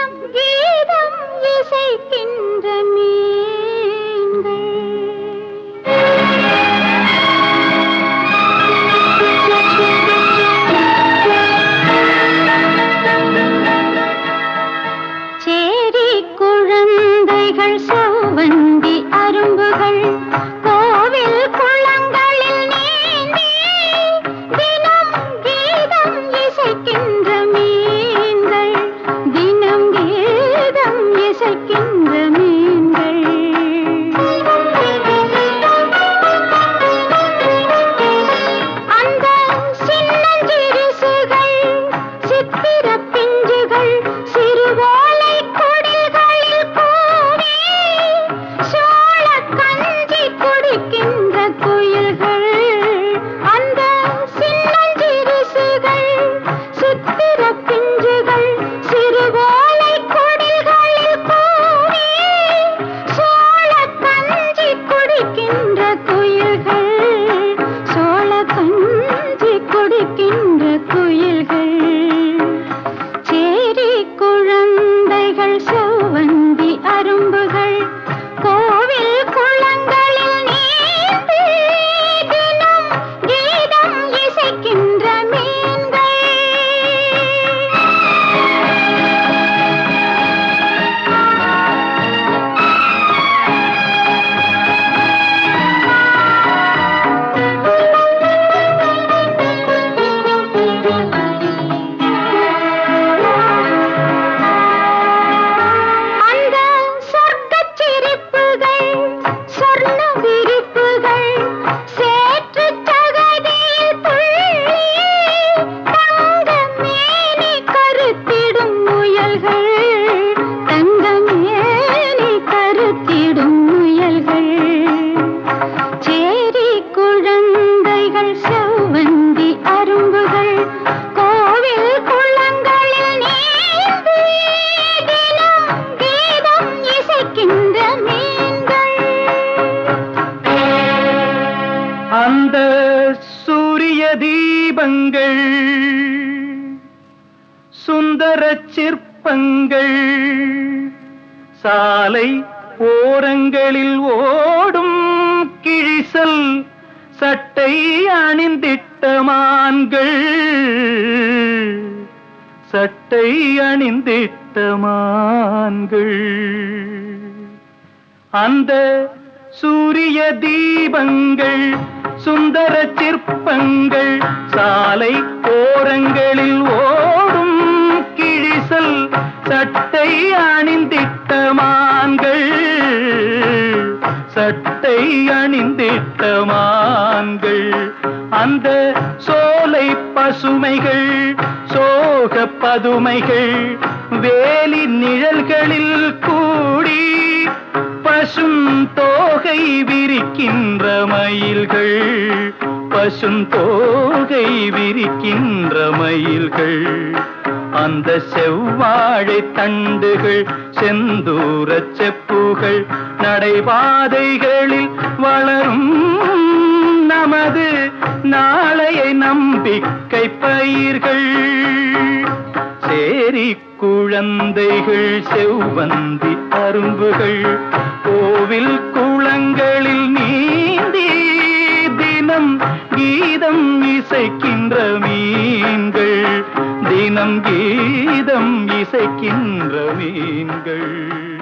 தினம் கீதம் இசைக்கின்ற மீன்கள். சேரி குழந்தைகள் செவ்வந்தி அரும்புகள் கோவில் குளங்களில் நீந்தி தினம் கீதம் இசைக்கின்ற மீன்கள். தினம் கீதம் இசைக்கின்ற மீன்கள். அந்த சின்னஞ்சிறுசுகள் சித்திர பிஞ்சுகள் சிறுவோலை குடில்களில் கூவி சோள கஞ்சி குடிக்கின்ற குயில்கள். அந்த சின்னஞ்சிறுசுகள் சித்திர பிஞ்சுகள் சிறுவோலை குடில்களில் கூவி சோள கஞ்சி குடிக்கின்ற குயில்கள். சோள கஞ்சி குடிக்கின்ற குயில்கள். சேரி குழந்தைகள் செவ்வந்தி அரும்புகள் கோவில் குளங்களில் நீந்தி தினம் கீதம் இசைக்கின்ற மீன்கள். அந்த சொர்க்கச் சிரிப்புகள் சொர்ண விரிப்புகள் சேற்றுச் சகதியில் துள்ளி தங்க மேனி கருத்திடும் முயல்கள். தங்க மேனி கருத்திடும் முயல்கள். சேரி குழந்தைகள் செவ்வந்தி அரும்புகள் கோவில் குளங்களில் நீந்தி தினம் கீதம் இசைக்கின்ற மீன்கள். அந்த சூரிய தீபங்கள் சுந்தர சிற்பங்கள் சாலை ஓரங்களில் ஓடும் கிழிசல் சட்டை அணிந்திட்ட மான்கள். சட்டை அணிந்திட்ட மான்கள். அந்த சூரிய தீபங்கள் சுந்தர சிற்பங்கள் சாலை ஓரங்களில் ஓடும் கிழிசல் சட்டை அணிந்திட்ட மான்கள். சட்டை அணிந்திட்ட மான்கள். அந்த சோலை பசுமைகள் சோக பதுமைகள் வேலி நிழல்களில் கூடி பசும் தோகை விரிக்கின்ற மயில்கள். பசும் தோகை விரிக்கின்ற மயில்கள். அந்த செவ்வாழை தண்டுகள் செந்தூரச் செப்புகள் நடைபாதைகளில் வளரும் நமது நாளைய நம்பிக்கை பயிர்கள். சேரி குழந்தைகள் செவ்வந்தி அரும்புகள் கோவில் குளங்களில் நீந்தி தினம் கீதம் இசைக்கின்ற மீன்கள். தினம் கீதம் இசைக்கின்ற மீன்கள்.